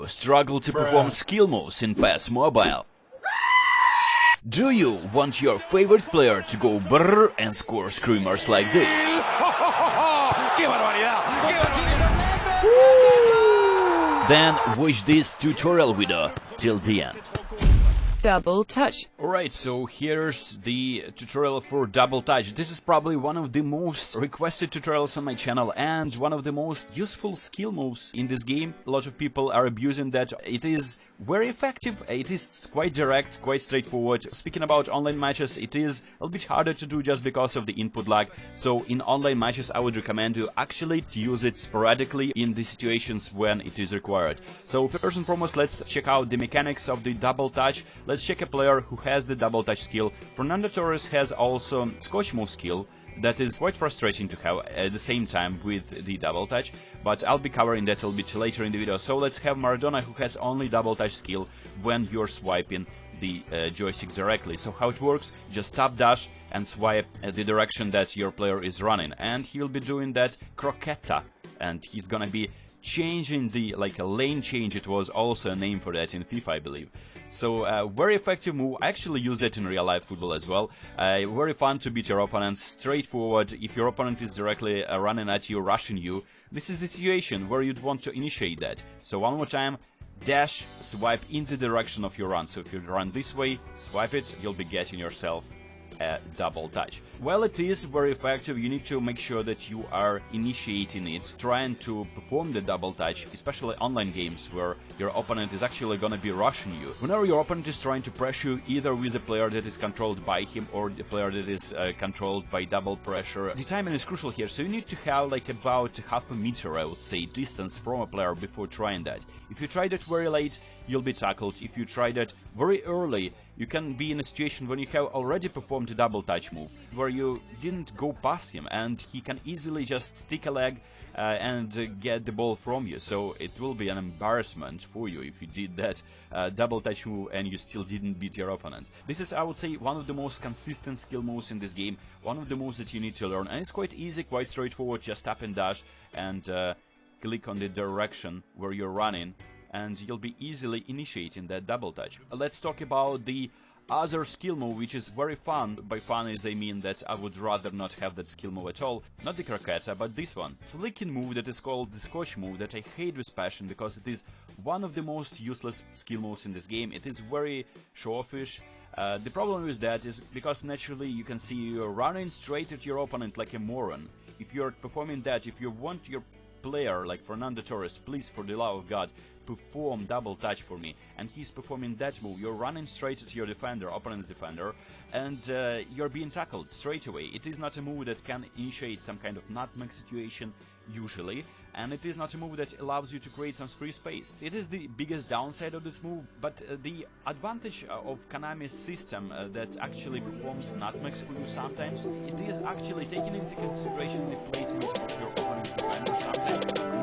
you struggle to perform skill moves in PES Mobile? Do you want your favorite player to go brrr and score screamers like this? Then watch this tutorial video till the end. Double touch. Alright, so here's the tutorial for double touch. This is probably one of the most requested tutorials on my channel and one of the most useful skill moves in this game. A lot of people are abusing that. It is very effective, it is quite direct, quite straightforward. Speaking about online matches, it is a little bit harder to do just because of the input lag. So in online matches, I would recommend you actually to use it sporadically in the situations when it is required. So first and foremost, let's check out the mechanics of the double touch. Let's check a player who has the double touch skill. Fernando Torres has also scotch move skill. That is quite frustrating to have at the same time with the double touch, but I'll be covering that a little bit later in the video. So let's have Maradona, who has only double touch skill when you're swiping the joystick directly. So how it works, just tap dash and swipe the direction that your player is running, and he'll be doing that croqueta, and he's gonna be changing the, like a lane change. It was also a name for that in FIFA, I believe. So very effective move. I actually use it in real life football as well. Very fun to beat your opponents, straightforward. If your opponent is directly running at you, rushing you, this is the situation where you'd want to initiate that. So one more time, dash, swipe in the direction of your run. So if you run this way, swipe it, you'll be getting yourself a double touch. While it is very effective, you need to make sure that you are initiating it, trying to perform the double touch, especially online games where your opponent is actually gonna be rushing you. Whenever your opponent is trying to pressure you, either with a player that is controlled by him or the player that is controlled by double pressure, the timing is crucial here. So you need to have like about half a meter, I would say, distance from a player before trying that. If you try that very late, you'll be tackled. If you try that very early, you can be in a situation when you have already performed a double touch move, where you didn't go past him, and he can easily just stick a leg and get the ball from you. So it will be an embarrassment for you if you did that double touch move and you still didn't beat your opponent. This is, I would say, one of the most consistent skill moves in this game, one of the moves that you need to learn, and it's quite easy, quite straightforward. Just tap and dash and click on the direction where you're running, and you'll be easily initiating that double touch. Let's talk about the other skill move, which is very fun. By fun is I mean that I would rather not have that skill move at all. Not the croqueta, but this one. Flicking move that is called the scotch move, that I hate with passion because it is one of the most useless skill moves in this game. It is very show-offish. The problem with that is because naturally you can see you're running straight at your opponent like a moron. If you're performing that, if you want your player like Fernando Torres, please, for the love of God, perform double touch for me, and he's performing that move, you're running straight at your defender, opponent's defender, and you're being tackled straight away. It is not a move that can initiate some kind of nutmeg situation usually, and it is not a move that allows you to create some free space. It is the biggest downside of this move, but the advantage of Konami's system that actually performs nutmegs for you sometimes, it is actually taking into consideration the placement of your opponent's defender sometimes.